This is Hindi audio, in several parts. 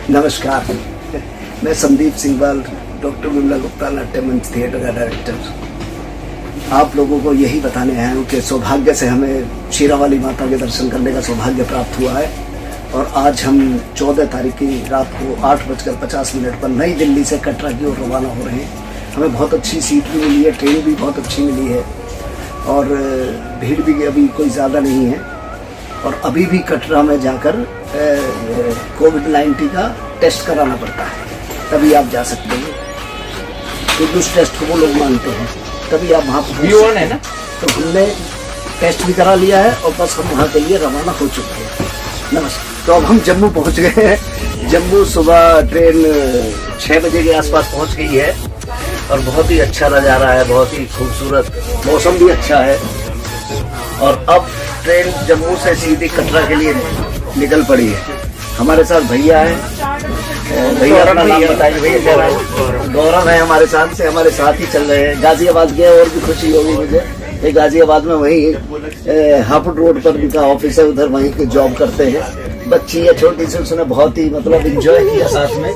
नमस्कार, मैं संदीप सिंघवाल, डॉक्टर विमला गुप्ता, नाट्य मंच थिएटर का डायरेक्टर। आप लोगों को यही बताने आया हूँ कि सौभाग्य से हमें शेरावाली माता के दर्शन करने का सौभाग्य प्राप्त हुआ है और आज हम 14 तारीख की रात को 8:50 पर नई दिल्ली से कटरा की ओर रवाना हो रहे हैं। हमें बहुत अच्छी सीट भी मिली है, ट्रेन भी बहुत अच्छी मिली है और भीड़ भी अभी कोई ज़्यादा नहीं है। और अभी भी कटरा में जाकर कोविड-19 का टेस्ट कराना पड़ता है, तभी आप जा सकते हैं। तो उस टेस्ट को वो लोग मानते हैं, तभी आप वहाँ पर है ना। तो हमने टेस्ट भी करा लिया है और बस हम वहाँ के लिए रवाना हो चुके हैं। नमस्कार। तो अब हम जम्मू पहुँच गए हैं। जम्मू सुबह ट्रेन 6 बजे के आसपास पहुँच गई है और बहुत ही अच्छा नज़ारा है, बहुत ही खूबसूरत, मौसम भी अच्छा है। और अब ट्रेन जम्मू से सीधी कटरा के लिए निकल पड़ी है। हमारे साथ भैया है, भैया अपना नाम बताइए। भैया गौरव है हमारे साथ ही चल रहे हैं। गाजियाबाद गए और भी खुशी होगी मुझे। ये गाजियाबाद में वहीं हापुड़ रोड पर उनका ऑफिस है, उधर वहीं के जॉब करते हैं। बच्ची है छोटी सी, उसने बहुत ही मतलब एंजॉय किया साथ में।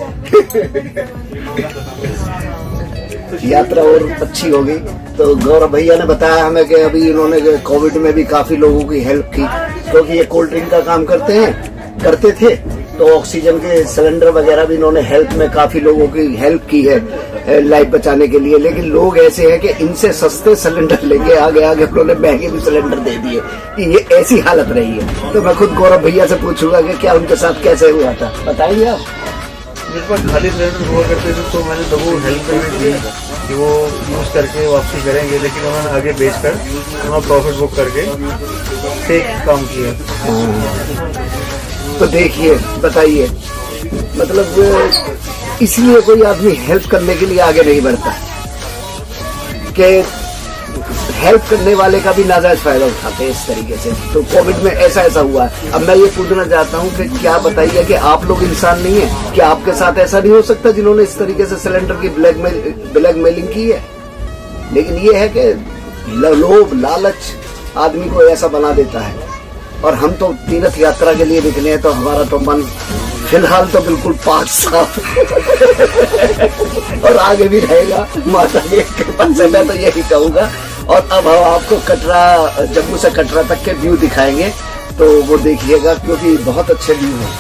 यात्रा और अच्छी हो गई। तो गौरव भैया ने बताया हमें कि अभी इन्होंने कोविड में भी काफी लोगों की हेल्प की, क्योंकि ये कोल्ड ड्रिंक का काम करते थे। तो ऑक्सीजन के सिलेंडर वगैरह भी इन्होंने हेल्प में काफी लोगों की हेल्प की है लाइफ बचाने के लिए। लेकिन लोग ऐसे हैं कि इनसे सस्ते सिलेंडर लेके आगे उन्होंने महंगे भी सिलेंडर दे दिए कि ये ऐसी हालत रही है। तो मैं खुद गौरव भैया से पूछूंगा कि क्या उनके साथ कैसे हुआ था, बताइए आप। मेरे पास खाली सिलेंडर हुआ करते थे तो मैंने लोगों को हेल्प करनी दी कि वो यूज करके वापसी करेंगे, लेकिन उन्होंने आगे बेचकर वहाँ प्रॉफिट बुक करके फेक काम किया। तो देखिए, बताइए, मतलब इसलिए कोई आदमी हेल्प करने के लिए आगे नहीं बढ़ता कि हेल्प करने वाले का भी नाजायज फायदा उठाते हैं इस तरीके से। तो कोविड में ऐसा हुआ है। अब मैं ये पूछना चाहता हूँ कि क्या बताइए कि आप लोग इंसान नहीं है? क्या आपके साथ ऐसा नहीं हो सकता जिन्होंने इस तरीके से सिलेंडर की ब्लैकमेलिंग की है? लेकिन ये है कि लोभ लालच आदमी को ऐसा बना देता है। और हम तो तीर्थ यात्रा के लिए निकले हैं, तो हमारा तो मन फिलहाल तो बिल्कुल पाक साफ और आगे भी रहेगा माता की कृपा से, मैं तो यही कहूँगा। और अब हम आपको जम्मू से कटरा तक के व्यू दिखाएंगे, तो वो देखिएगा क्योंकि बहुत अच्छे व्यू हैं।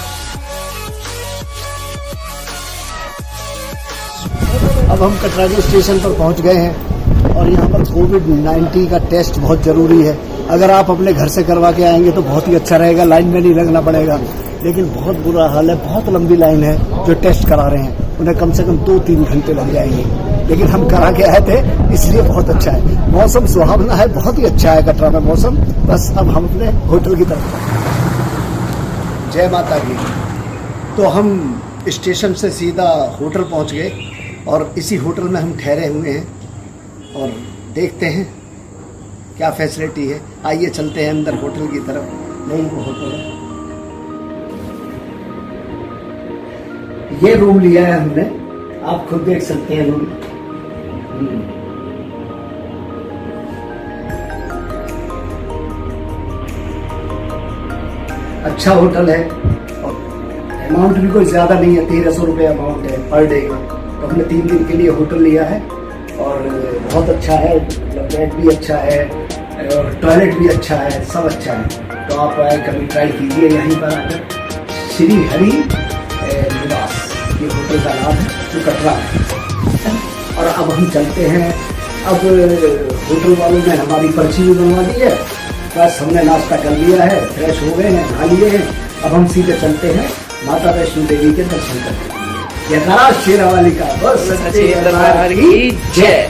अब हम कटरा के स्टेशन पर पहुंच गए हैं और यहाँ पर कोविड-19 का टेस्ट बहुत जरूरी है। अगर आप अपने घर से करवा के आएंगे तो बहुत ही अच्छा रहेगा, लाइन में नहीं लगना पड़ेगा। लेकिन बहुत बुरा हाल है, बहुत लंबी लाइन है। जो टेस्ट करा रहे हैं उन्हें कम से कम 2-3 घंटे लग जाएंगे, लेकिन हम करा के आए थे इसलिए बहुत अच्छा है। मौसम सुहावना है, बहुत ही अच्छा है कटरा में मौसम। बस अब हम अपने होटल की तरफ, जय माता की। तो हम स्टेशन से सीधा होटल पहुंच गए और इसी होटल में हम ठहरे हुए हैं और देखते हैं क्या फैसिलिटी है। आइए चलते हैं अंदर होटल की तरफ। नहीं, वो होटल है, ये रूम लिया है हमने, आप खुद देख सकते हैं रूम। अच्छा होटल है और अमाउंट भी कोई ज्यादा नहीं है, 1300 रुपये अमाउंट है पर डे का। तो हमने 3 दिन के लिए होटल लिया है और बहुत अच्छा है, बेड भी अच्छा है और टॉयलेट भी अच्छा है, सब अच्छा है। तो आप कभी ट्राई कीजिए यहीं पर आकर। श्री हरि निवास ये होटल का नाम है, जो कटरा है। और अब हम चलते हैं। अब होटल वालों ने हमारी पर्ची भी बनवा दी है, बस हमने नाश्ता कर लिया है, फ्रेश हो गए हैं, खा लिए हैं। अब हम सीधे चलते हैं माता वैष्णो देवी के दर्शन करने। शेरावाली का बस दरबार की जय।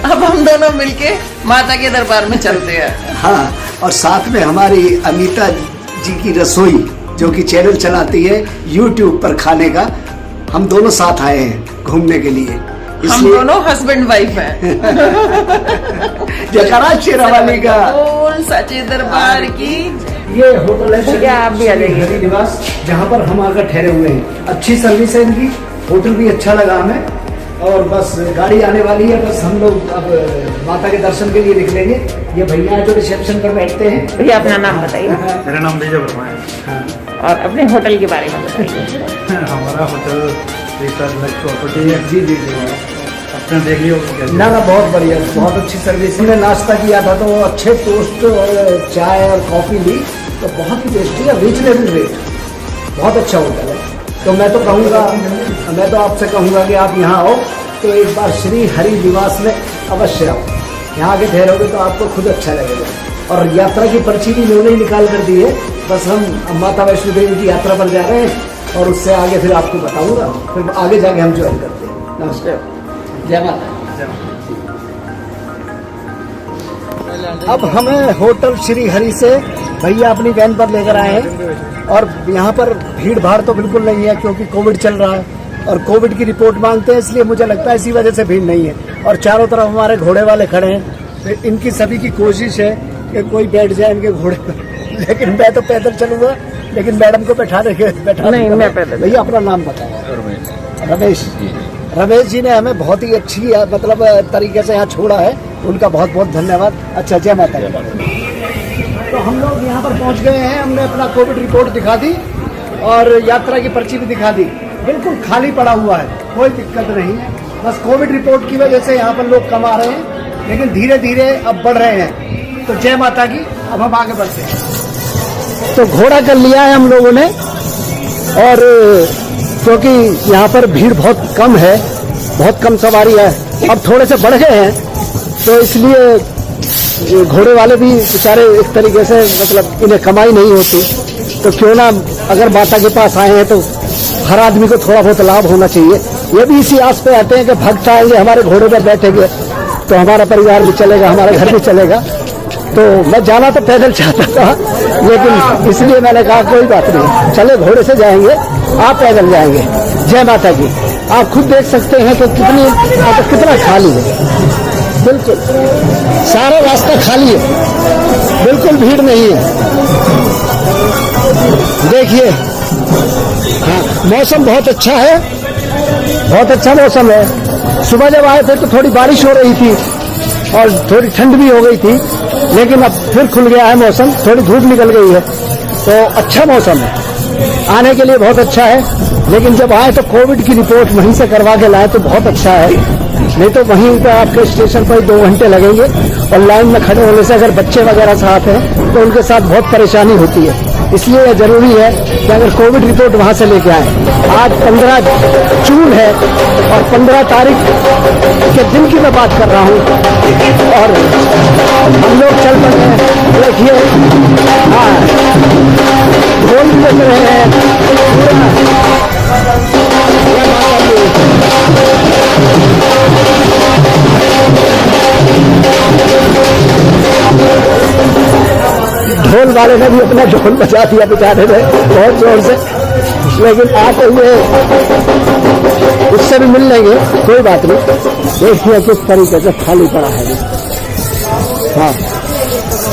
अब हम दोनों मिलके माता के दरबार में चलते हैं। हाँ, और साथ में हमारी अनीता जी की रसोई, जो कि चैनल चलाती है YouTube पर खाने का, हम दोनों साथ आए हैं घूमने के लिए। हम दोनों हस्बैंड वाइफ हैं। जयकारा शेरावाली का, बोल सच्चे दरबार की। ये होटल है, आप भी आ जाइए निवास, जहाँ पर हम आकर ठहरे हुए हैं। अच्छी सर्विस है इनकी, होटल भी अच्छा लगा हमें और बस गाड़ी आने वाली है, बस हम लोग अब माता के दर्शन के लिए निकलेंगे। ये भैया जो रिसेप्शन पर बैठते हैं। भैया अपना नाम बताइए। मेरा नाम विजय वर्मा है। और अपने होटल के बारे में बताइए। हमारा होटल प्रॉपर्टी है। जी जी जी, अपने देख लियो। ना बहुत बढ़िया, बहुत अच्छी सर्विस। हमने नाश्ता किया था तो अच्छे टोस्ट और चाय और कॉफ़ी ली, तो बहुत ही टेस्टी है, रीजनेबल रेट, बहुत अच्छा होटल है। तो मैं तो आपसे कहूँगा कि आप यहाँ आओ तो एक बार श्री हरि निवास में अवश्य आओ। यहाँ आके ठहरोगे तो आपको खुद अच्छा लगेगा। और यात्रा की पर्ची भी उन्होंने ही निकाल कर दी है। बस हम माता वैष्णो देवी की यात्रा पर जा रहे हैं और उससे आगे फिर आपको बताऊँगा, फिर आगे जाके हम ज्वाइन करते हैं। नमस्ते, जय माता। अब हमें होटल श्री हरि से भैया अपनी वैन पर लेकर आए हैं और यहाँ पर भीड़ भाड़ तो बिल्कुल नहीं है, क्योंकि कोविड चल रहा है और कोविड की रिपोर्ट मांगते हैं, इसलिए मुझे लगता है इसी वजह से भीड़ नहीं है। और चारों तरफ हमारे घोड़े वाले खड़े हैं, तो इनकी सभी की कोशिश है कि कोई बैठ जाए इनके घोड़े पर। लेकिन मैं तो पैदल चलूंगा, लेकिन मैडम को बैठा नहीं, मैं पैदल। भैया अपना नाम बताओ। रमेश जी ने हमें बहुत ही अच्छी मतलब तरीके से यहाँ छोड़ा है, उनका बहुत बहुत धन्यवाद। अच्छा, जय माता दी। तो हम लोग यहाँ पर पहुँच गए हैं, हमने अपना कोविड रिपोर्ट दिखा दी और यात्रा की पर्ची भी दिखा दी। बिल्कुल खाली पड़ा हुआ है, कोई दिक्कत नहीं है। बस कोविड रिपोर्ट की वजह से यहाँ पर लोग कम आ रहे हैं, लेकिन धीरे धीरे अब बढ़ रहे हैं। तो जय माता की। अब हम आगे बढ़ते हैं। तो घोड़ा कर लिया है हम लोगों ने, और क्योंकि यहाँ पर भीड़ बहुत कम है, बहुत कम सवारी है, अब थोड़े से बढ़ गए हैं, तो इसलिए घोड़े वाले भी बेचारे एक तरीके से मतलब इन्हें कमाई नहीं होती, तो क्यों ना अगर माता के पास आए हैं तो हर आदमी को थोड़ा बहुत लाभ होना चाहिए। ये भी इसी आस पे आते हैं कि भक्त आएंगे, हमारे घोड़े पर बैठेंगे तो हमारा परिवार भी चलेगा, हमारा घर भी चलेगा। तो मैं जाना तो पैदल चाहता था, लेकिन इसलिए मैंने कहा कोई बात नहीं, चले घोड़े से जाएंगे, आप पैदल जाएंगे। जय माता की। आप खुद देख सकते हैं कि कितना खाली है, बिल्कुल सारा रास्ता खाली है, बिल्कुल भीड़ नहीं है। देखिए, हाँ, मौसम बहुत अच्छा है, बहुत अच्छा मौसम है। सुबह जब आए थे तो थोड़ी बारिश हो रही थी और थोड़ी ठंड भी हो गई थी, लेकिन अब फिर खुल गया है मौसम, थोड़ी धूप निकल गई है, तो अच्छा मौसम है, आने के लिए बहुत अच्छा है। लेकिन जब आए तो कोविड की रिपोर्ट वहीं से करवा के लाए तो बहुत अच्छा है, नहीं तो वहीं पर आपके स्टेशन पर 2 घंटे लगेंगे और लाइन में खड़े होने से अगर बच्चे वगैरह साथ हैं तो उनके साथ बहुत परेशानी होती है। इसलिए यह जरूरी है कि अगर कोविड रिपोर्ट वहां से लेके आए। आज 15 जून है और 15 तारीख के दिन की मैं बात कर रहा हूँ और हम लोग चल पड़े हैं। देखिए, हाँ, ढोल भी बज रहे हैं। ढोल वाले ने भी अपना ढोल बजा दिया बेचारे ने बहुत जोर से, लेकिन आते हुए उससे भी मिल लेंगे, कोई बात नहीं। देखिए किस तरीके से खाली पड़ा है, हाँ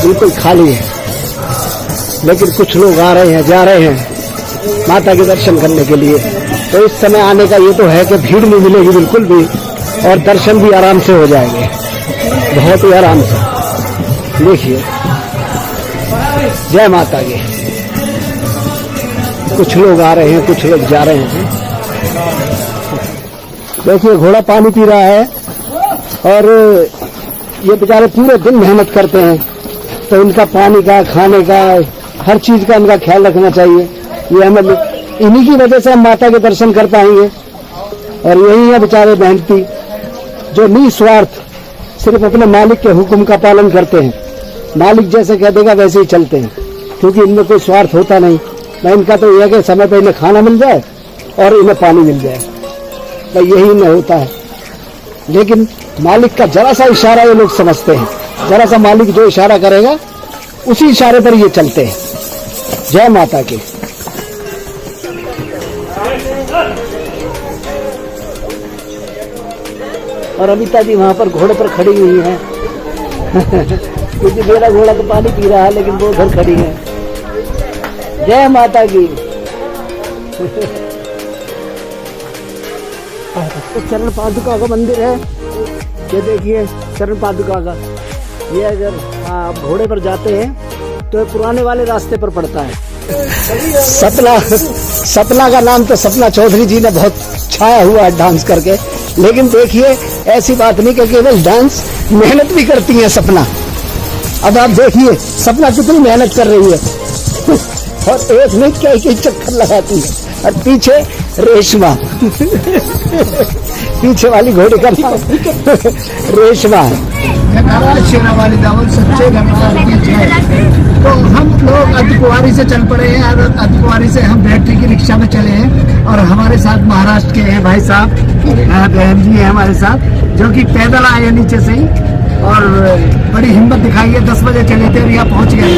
बिल्कुल खाली है, लेकिन कुछ लोग आ रहे हैं, जा रहे हैं माता के दर्शन करने के लिए। तो इस समय आने का ये तो है कि भीड़ नहीं मिलेगी बिल्कुल भी, और दर्शन भी आराम से हो जाएंगे, बहुत ही आराम से। देखिए, जय माता की। कुछ लोग आ रहे हैं, कुछ लोग जा रहे हैं। देखिए, घोड़ा पानी पी रहा है और ये बेचारे पूरे दिन मेहनत करते हैं, तो इनका पानी का, खाने का, हर चीज का इनका ख्याल रखना चाहिए। ये हमें इन्हीं की वजह से हम माता के दर्शन कर पाएंगे। और यही है बेचारे मेहनती जो निस्वार्थ सिर्फ अपने मालिक के हुक्म का पालन करते हैं। मालिक जैसे कह देगा वैसे ही चलते हैं, क्योंकि इनमें कोई स्वार्थ होता नहीं। मैं इनका तो यह है कि समय पर इन्हें खाना मिल जाए और इन्हें पानी मिल जाए, तो यही इन्हें होता है। लेकिन मालिक का जरा सा इशारा ये लोग समझते हैं, जरा सा मालिक जो इशारा करेगा उसी इशारे पर ये चलते हैं। जय माता की। और अमिता जी वहां पर घोड़े पर खड़ी हुई हैं क्योंकि मेरा घोड़ा तो पानी पी रहा है, लेकिन वो उधर खड़ी है। जय माता की। तो चरण पादुका का मंदिर है, ये देखिए चरण पादुका का। ये अगर आप घोड़े पर जाते हैं तो पुराने वाले रास्ते पर पड़ता है। सपना का नाम तो सपना चौधरी जी ने बहुत छाया हुआ है डांस करके, लेकिन देखिए ऐसी बात नहीं कि केवल डांस, मेहनत भी करती है सपना। अब आप देखिए सपना कितनी मेहनत कर रही है और एक नहीं कई चक्कर लगाती है। और पीछे रेशमा पीछे वाली घोड़ी का नाम रेशमा है। तो हम लोग अर्धकुंवारी से चल पड़े हैं और अर्धकुंवारी से हम बैटरी की रिक्शा में चले हैं और हमारे साथ महाराष्ट्र के हैं भाई साहब, बहन जी है हमारे साथ, जो कि पैदल आए हैं नीचे से ही और बड़ी हिम्मत दिखाई है। 10 बजे चले थे और यहाँ पहुँच गए।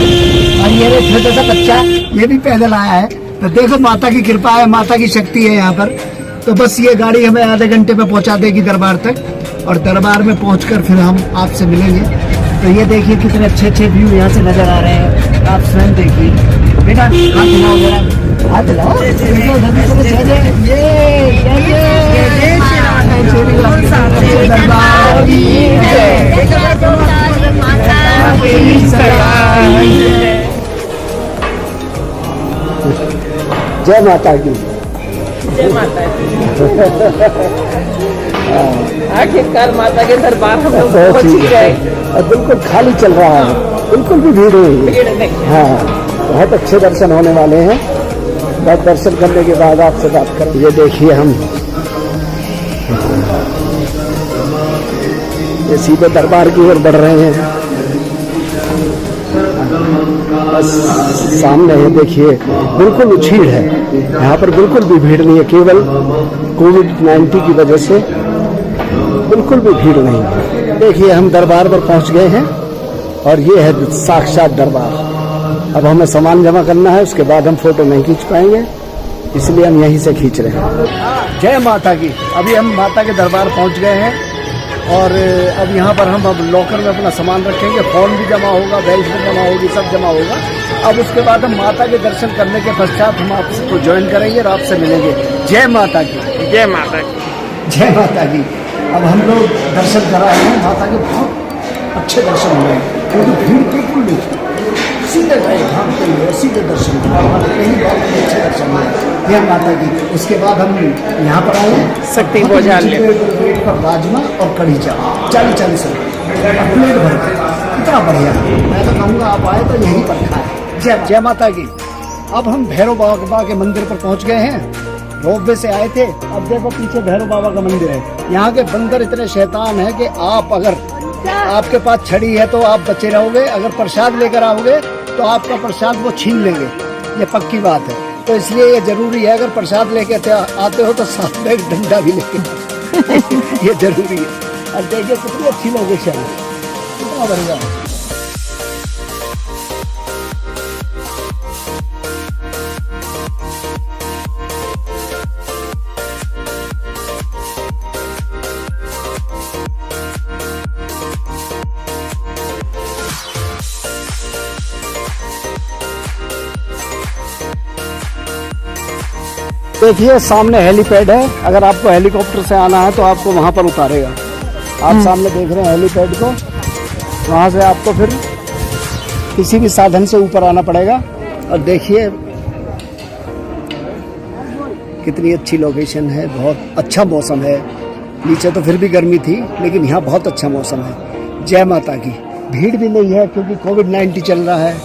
और ये छोटा सा बच्चा ये भी पैदल आया है। तो देखो माता की कृपा है, माता की शक्ति है यहाँ पर। तो बस ये गाड़ी हमें आधे घंटे में पहुँचा देगी दरबार तक और दरबार में पहुँचकर फिर हम आपसे मिलेंगे। तो ये देखिए कितने अच्छे अच्छे व्यू यहाँ से नजर आ रहे हैं, आप स्वयं देखिए। बेटा हाथ हिलाओ जरा, हाथ हिलाओ। जय माता की, जय माता दी। आखिरकार माता के दरबार हम लोग पहुंच ही गए और बिल्कुल खाली चल रहा है, बिल्कुल भी भीड़ नहीं है। हाँ, बहुत अच्छे दर्शन होने वाले हैं। बस दर्शन करने के बाद आपसे बात करें। ये देखिए हम ये सीधे दरबार की ओर बढ़ रहे हैं। बस सामने है, देखिए बिल्कुल उछीड़ है यहाँ पर, बिल्कुल भी भीड़ नहीं है। केवल कोविड-19 की वजह से बिल्कुल भी भीड़ नहीं है। देखिए हम दरबार पर पहुंच गए हैं और ये है साक्षात दरबार। अब हमें सामान जमा करना है, उसके बाद हम फोटो नहीं खींच पाएंगे, इसलिए हम यहीं से खींच रहे हैं। जय माता की। अभी हम माता के दरबार पहुंच गए हैं और अब यहाँ पर हम अब लॉकर में अपना सामान रखेंगे। फोन भी जमा होगा, बेल्ट भी जमा होगी, सब जमा होगा। अब उसके बाद हम माता के दर्शन करने के पश्चात हम आपको ज्वाइन करेंगे और आपसे मिलेंगे। जय माता की। जय माता की। जय माता की। अब हम लोग दर्शन करा हैं माता के, बहुत अच्छे दर्शन हुए हैं क्योंकि भीड़ बिल्कुल नहीं थी। सीधे गए भागते हुए, सीधे दर्शन कहीं बहुत अच्छे दर्शन हुए जय माता की। उसके बाद हम यहाँ पर आए शक्ति भोजनालय, प्लेट पर राजमा और कढ़ी चावल 40-40 रुपये प्लेट भर के, इतना बढ़िया। मैं तो कहूँगा आप आए तो यहीं पर खाए। जय माता की। अब हम भैरव बाबा के मंदिर पर पहुँच गए हैं। रोपवे से आए थे, अब देखो पीछे भैरव बाबा का मंदिर है। यहाँ के बंदर इतने शैतान है कि आप अगर आपके पास छड़ी है तो आप बचे रहोगे, अगर प्रसाद लेकर आओगे तो आपका प्रसाद वो छीन लेंगे, ये पक्की बात है। तो इसलिए ये जरूरी है, अगर प्रसाद लेके आते हो तो साथ में एक डंडा भी लेके ये जरूरी है। और देखिए कितनी अच्छी लोकेशन है, कितना बढ़िया। देखिए सामने हेलीपैड है, अगर आपको हेलीकॉप्टर से आना है तो आपको वहाँ पर उतारेगा। आप सामने देख रहे हैं हेलीपैड को, वहाँ से आपको फिर किसी भी साधन से ऊपर आना पड़ेगा। और देखिए कितनी अच्छी लोकेशन है, बहुत अच्छा मौसम है। नीचे तो फिर भी गर्मी थी, लेकिन यहाँ बहुत अच्छा मौसम है। जय माता की। भीड़ भी नहीं है क्योंकि कोविड-19 चल रहा है,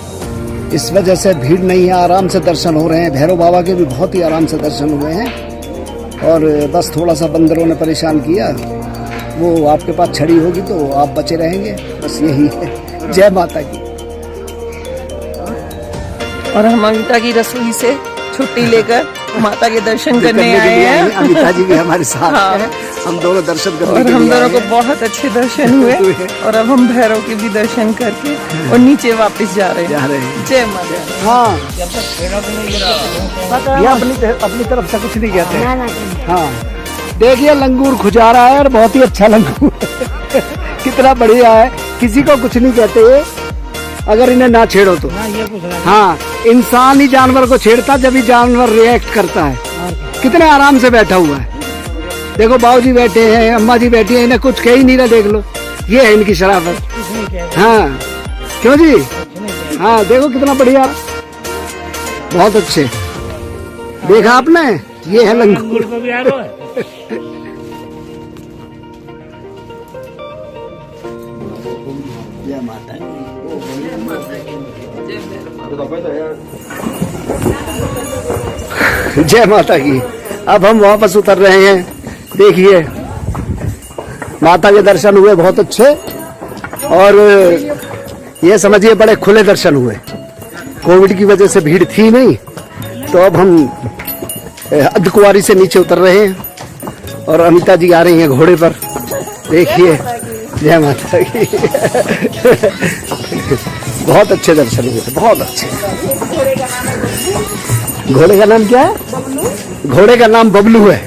इस वजह से भीड़ नहीं है, आराम से दर्शन हो रहे हैं। भैरव बाबा के भी बहुत ही आराम से दर्शन हुए हैं। और बस थोड़ा सा बंदरों ने परेशान किया, वो आपके पास छड़ी होगी तो आप बचे रहेंगे, बस यही है। जय माता की। और हम अमिता की रसोई से छुट्टी लेकर माता के दर्शन करने आए हैं। अमिता जी भी हमारे साथ हैं, हम दोनों दर्शन करने और हम दोनों को बहुत अच्छे दर्शन हुए और अब हम भैरव के भी दर्शन करके और नीचे वापस जा रहे हैं। जय माता। हाँ, ये अपनी तरफ से कुछ नहीं कहते। हाँ, देखिए लंगूर खुजा रहा है और बहुत ही अच्छा लंगूर कितना बढ़िया है, किसी को कुछ नहीं कहते ये, अगर इन्हें ना छेड़ो तो। हाँ, इंसान ही जानवर को छेड़ता जब ही जानवर रिएक्ट करता है। कितने आराम से बैठा हुआ है, देखो बाबूजी बैठे हैं, अम्मा जी बैठी हैं, इन्हें कुछ कह ही नहीं रहा। देख लो, ये है इनकी शराफत। हाँ क्यों जी? हाँ देखो कितना बढ़िया, बहुत अच्छे। देखा आपने, ये है लंगूर। जय माता की, जय माता की। अब हम वापस उतर रहे हैं। देखिए माता के दर्शन हुए बहुत अच्छे, और ये समझिए बड़े खुले दर्शन हुए। कोविड की वजह से भीड़ थी नहीं, तो अब हम अर्धकुंवारी से नीचे उतर रहे हैं और अमिता जी आ रही हैं घोड़े पर। देखिए, जय माता की। बहुत अच्छे दर्शन हुए, बहुत अच्छे। घोड़े का नाम क्या है? घोड़े का नाम बबलू है।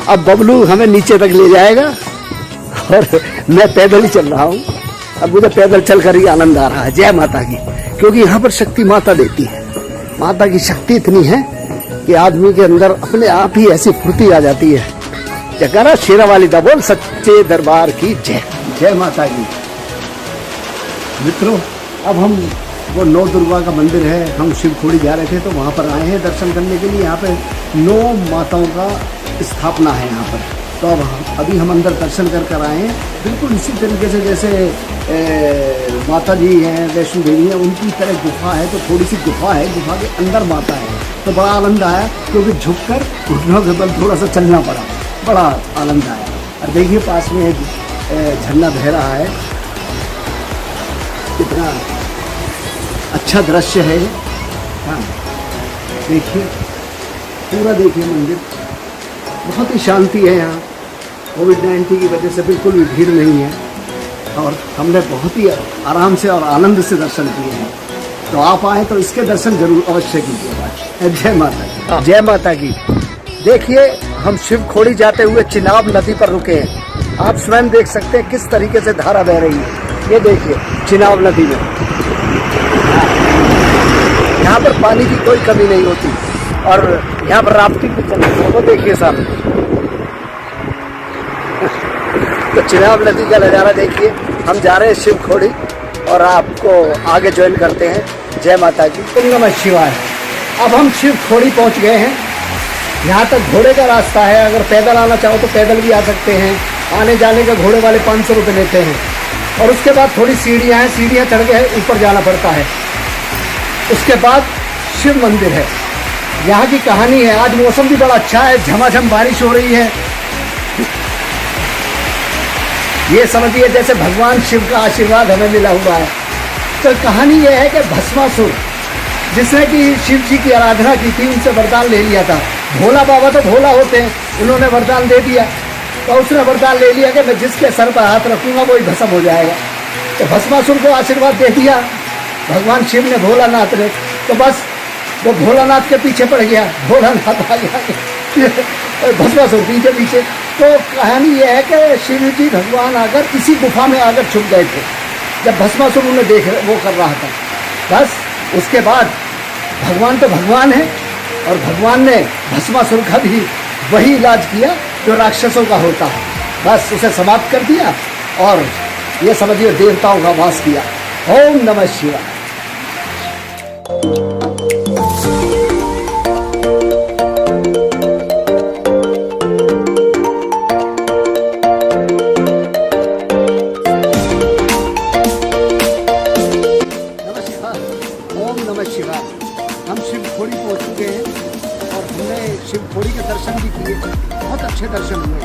अब बबलू हमें नीचे तक ले जाएगा और मैं पैदल ही चल रहा हूँ। अब मुझे पैदल चलकर ही आनंद आ रहा है। जय माता की। क्योंकि यहाँ पर शक्ति माता देती है। माता की शक्ति इतनी है कि आदमी के अंदर अपने आप ही ऐसी फुर्ती आ जाती है। जयकारा शेरा वाली दा बोल सच्चे दरबार की जय। जय माता की। मित्रों, अब हम वो नौ दुर्गा का मंदिर है, हम शिवखोड़ी जा रहे थे तो वहाँ पर आए हैं दर्शन करने के लिए। यहाँ पे 9 माताओं का स्थापना है यहाँ पर। तो अब अभी हम अंदर दर्शन कर आए हैं, बिल्कुल इसी तरीके से जैसे माता जी हैं, वैष्णो देवी हैं, उनकी तरह गुफा है। तो थोड़ी सी गुफा है, गुफा के अंदर माता है। तो बड़ा आनंद आया, क्योंकि झुककर घुटनों के बल थोड़ा सा चलना पड़ा, बड़ा आनंद आया। और देखिए पास में एक झरना बह रहा है, कितना अच्छा दृश्य है। हाँ देखिए, पूरा देखिए मंदिर, बहुत ही शांति है यहाँ। कोविड-19 की वजह से बिल्कुल भी भीड़ नहीं है और हमने बहुत ही आराम से और आनंद से दर्शन किए हैं। तो आप आए तो इसके दर्शन जरूर अवश्य कीजिएगा। जय माता की। जय माता की। देखिए, हम शिवखोड़ी जाते हुए चिनाब नदी पर रुके हैं। आप स्वयं देख सकते हैं किस तरीके से धारा बह रही है। ये देखिए चिनाब नदी में, यहाँ पर पानी की कोई कमी नहीं होती। और यहाँ पर राफ्टिंग भी चल रही है, वो देखिए सामने। तो चिनाब नदी का नज़ारा देखिए। हम जा रहे हैं शिवखोड़ी और आपको आगे ज्वाइन करते हैं। जय माता की। नमः शिवाय। अब हम शिवखोड़ी पहुँच गए हैं। यहाँ तक घोड़े का रास्ता है, अगर पैदल आना चाहो तो पैदल भी आ सकते हैं। आने जाने का घोड़े वाले 500 रुपये लेते हैं। और उसके बाद थोड़ी सीढ़ियाँ हैं, सीढ़ियाँ चढ़ के ऊपर जाना पड़ता है। उसके बाद शिव मंदिर है। यहाँ की कहानी है। आज मौसम भी बड़ा अच्छा है, झमाझम बारिश हो रही है। ये समझिए जैसे भगवान शिव का आशीर्वाद हमें मिला हुआ है। तो कहानी ये है कि भस्मासुर, जिसने कि शिव जी की आराधना की थी, उनसे वरदान ले लिया था। भोला बाबा तो भोला होते हैं, उन्होंने वरदान दे दिया। तो उसने वरदान ले लिया कि मैं जिसके सर पर हाथ रखूंगा वही भस्म हो जाएगा। तो भस्मासुर को आशीर्वाद दे दिया भगवान शिव ने, भोलानाथ ने। तो बस वो भोलानाथ के पीछे पड़ गया, भोलानाथ आ गया, भस्मासुर पीछे पीछे। तो कहानी ये है कि शिव जी भगवान आकर इसी गुफा में आकर छुप गए थे जब भस्मासुर उन्हें देख वो कर रहा था। बस उसके बाद भगवान तो भगवान है, और भगवान ने भस्मासुर का भी वही इलाज किया जो राक्षसों का होता है। बस उसे समाप्त कर दिया और ये समझिए देवताओं का वास किया। ओम नमः शिवाय। हम शिवखोड़ी पहुंच चुके हैं और हमने शिवखोड़ी के दर्शन भी किए, बहुत अच्छे दर्शन हुए।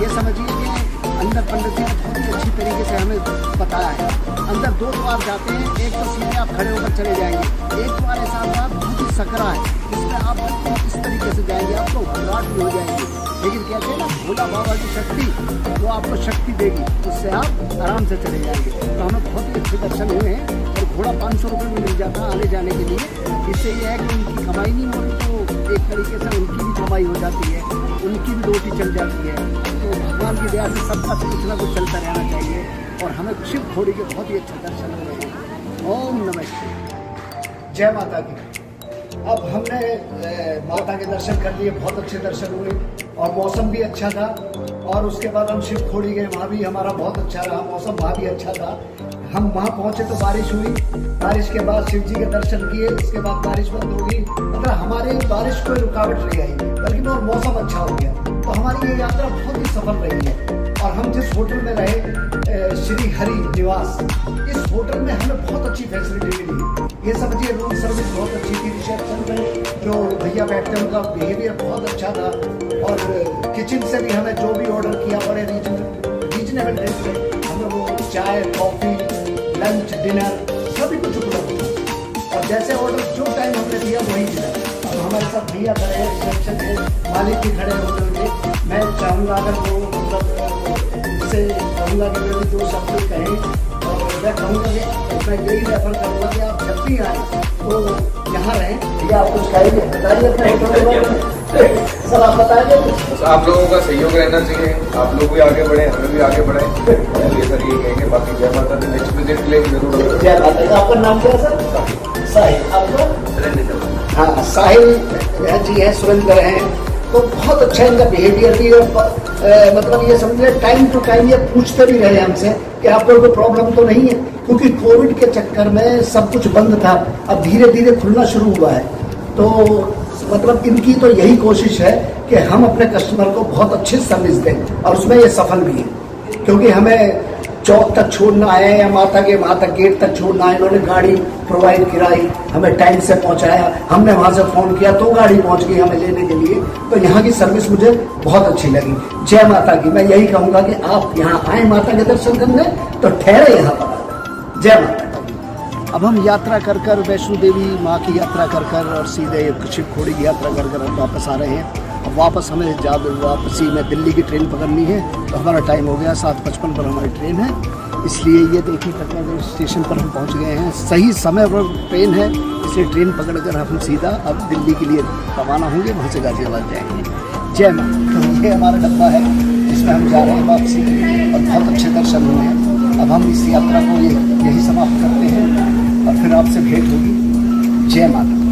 ये समझिए कि अंदर पंडित जी ने बहुत ही अच्छी तरीके से हमें बताया है। अंदर 2 द्वार जाते हैं, एक तो सीधे आप खड़े होकर चले जाएंगे, एक द्वार ऐसा होगा बहुत ही सकरा है, इसमें आप इस तरीके से जाएंगे, आपको घबराहट भी हो जाएगी। लेकिन कहते हैं ना, भोला बाबा की शक्ति, वो आपको शक्ति देगी, उससे आप आराम से चले जाएंगे। तो हमें बहुत ही अच्छे दर्शन हुए हैं। और घोड़ा 500 रुपये में मिल जाता आने जाने के लिए। इससे यह है कि उनकी कमाई नहीं होती, तो एक तरीके से उनकी भी कमाई हो जाती है, उनकी भी रोटी चल जाती है। तो भगवान की दया से सबका कुछ ना कुछ चलता रहना चाहिए। और हमें शिवखोड़ी के बहुत ही अच्छे दर्शन हुए हैं। ओम नमः शिवाय। जय माता की। अब हमने माता के दर्शन कर लिए, बहुत अच्छे दर्शन हुए। और मौसम भी अच्छा था। और उसके बाद हम शिवखोड़ी गए, वहाँ भी हमारा बहुत अच्छा रहा मौसम, वहाँ भी अच्छा था। हम वहाँ पहुँचे तो बारिश हुई, बारिश के बाद शिव जी के दर्शन किए, उसके बाद बारिश बंद हो गई। मतलब हमारे बारिश कोई रुकावट नहीं आई, बल्कि और मौसम अच्छा हो गया। तो हमारी ये यात्रा बहुत ही सफल रही है। और हम जिस होटल में रहे, श्री हरि निवास, इस होटल में हमें बहुत अच्छी फैसिलिटी मिली। ये समझिए रूम सर्विस बहुत अच्छी थी, रिसेप्शन में जो भैया बैठते हैं उनका बिहेवियर बहुत अच्छा था। और किचन से भी हमें जो भी ऑर्डर किया बड़े रीजनेबल रेट में हमें वो चाय, कॉफ़ी, लंच, डिनर सभी कुछ उपलब्ध था। और जैसे ऑर्डर जो टाइम हमने दिया वही दिया। अब हमारे साथ भैया खड़े हैं, रिसेप्शन के मालिक भी खड़े होटल के। मैं चाहूँगा अगर वो उनसे कहूँगा कि मेरे दो शब्द कहें, और मैं कहूँगा कि मैं यही रेफर करूँगा कि आप जब भी आए तो यहाँ रहें। भैया आप कुछ कहिए, बताइए अपने होटल के बारे में। सर आप बताइए। बस आप लोगों का सहयोग रहना चाहिए, आप लोग भी आगे बढ़े, हमें भी आगे बढ़े, ये सर ये कहेंगे। बाकी जय माता दी, नेक्स्ट विजिट के लिए जरूर। जय माता दी। आपका नाम क्या है सर? साहिल। आपका? हाँ, साहिल जी है, सुरेंद्र हैं। तो बहुत अच्छा इनका बिहेवियर भी, और मतलब ये समझिए टाइम टू टाइम ये पूछते भी रहे हमसे कि आप लोगों को प्रॉब्लम तो नहीं है, क्योंकि कोविड के चक्कर में सब कुछ बंद था। अब धीरे धीरे खुलना शुरू हुआ है। तो मतलब इनकी तो यही कोशिश है कि हम अपने कस्टमर को बहुत अच्छी सर्विस दें, और उसमें ये सफल भी है। क्योंकि हमें चौक तक छोड़ना है या माता के वहाँ तक गेट तक छोड़ना है, इन्होंने गाड़ी प्रोवाइड कराई, हमें टाइम से पहुँचाया। हमने वहाँ से फ़ोन किया तो गाड़ी पहुँच गई हमें लेने के लिए। तो यहाँ की सर्विस मुझे बहुत अच्छी लगी। जय माता की। मैं यही कहूँगा कि आप यहाँ आए माता के दर्शन करने तो ठहरे यहाँ पर। जय माता। अब हम यात्रा कर कर वैष्णो देवी माँ की यात्रा कर कर और सीधे शिवखोड़ी की यात्रा कर कर अब वापस आ रहे हैं। अब वापस हमें वापसी में दिल्ली की ट्रेन पकड़नी है। तो हमारा टाइम हो गया, 7:55 पर हमारी ट्रेन है। इसलिए ये देखिए कटरा स्टेशन पर हम पहुंच गए हैं। सही समय पर ट्रेन है, इसलिए ट्रेन पकड़कर हम सीधा अब दिल्ली के लिए रवाना होंगे, वहाँ से गाजियाबाद जाएंगे। जय माँ। तो ये हमारा डब्बा है जिसमें हम जा रहे हैं वापसी, और बहुत अच्छे दर्शन हुए हैं। अब हम इस यात्रा को यही समाप्त करते हैं और फिर आपसे भेंट होगी। जय माता।